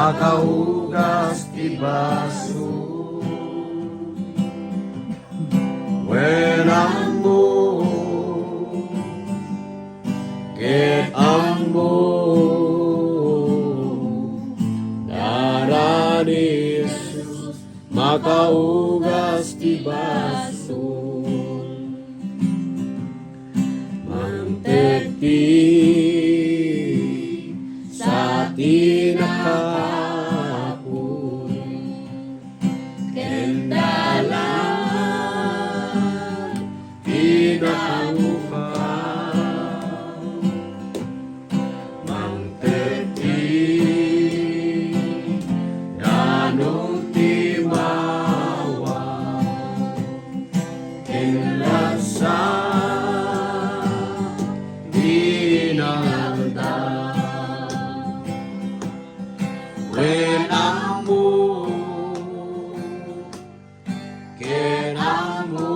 makahugas ti baso. When ammo ket ammo darani Jesus makahugas ti baso. Mangteti sa tinakapoy kendalan tinahukaw. Mangteti danong timawa kenlasa when ammo ken ammo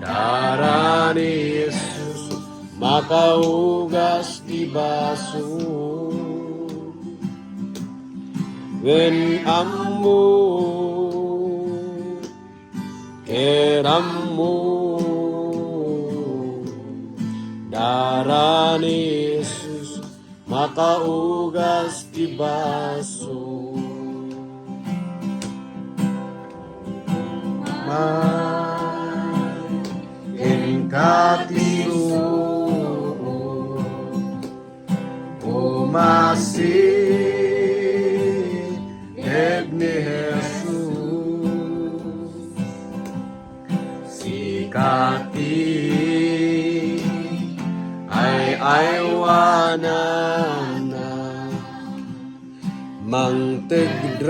darani Jesus makahugas ti baso. When ammo ken ammo darani Jesus makaugas ti baso. Ken katiyo umasi ni Jesus sikati aywanana mangtegdrag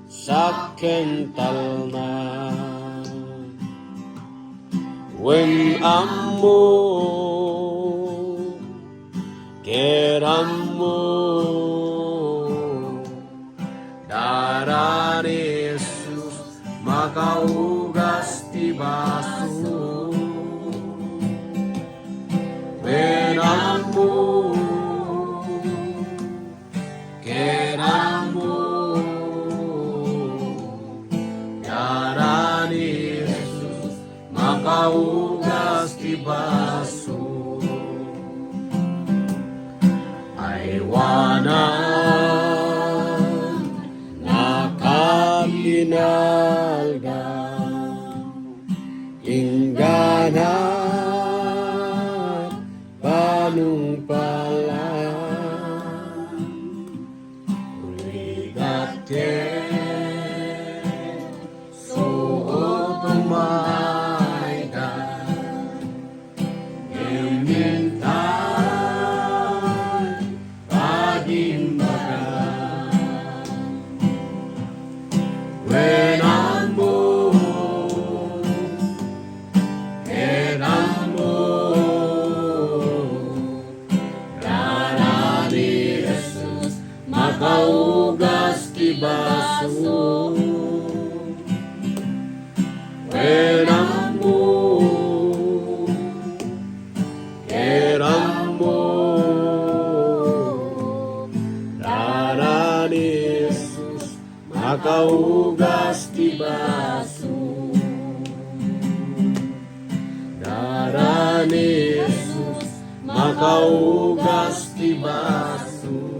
sa kental na. When ammo kerammo darani Jesus makaugas ti baso. When ammo ken ammo darani Jesus makaugas ti baso. Aywanan nakalinalga ingganan panungpalan uligat ken suot umaydan imintay pagimbagan. When ammo ken ammo darani Jesus makaugas ti baso. When ammo ken ammo darani Jesus makaugas ti baso. Darani Jesus makaugas ti baso.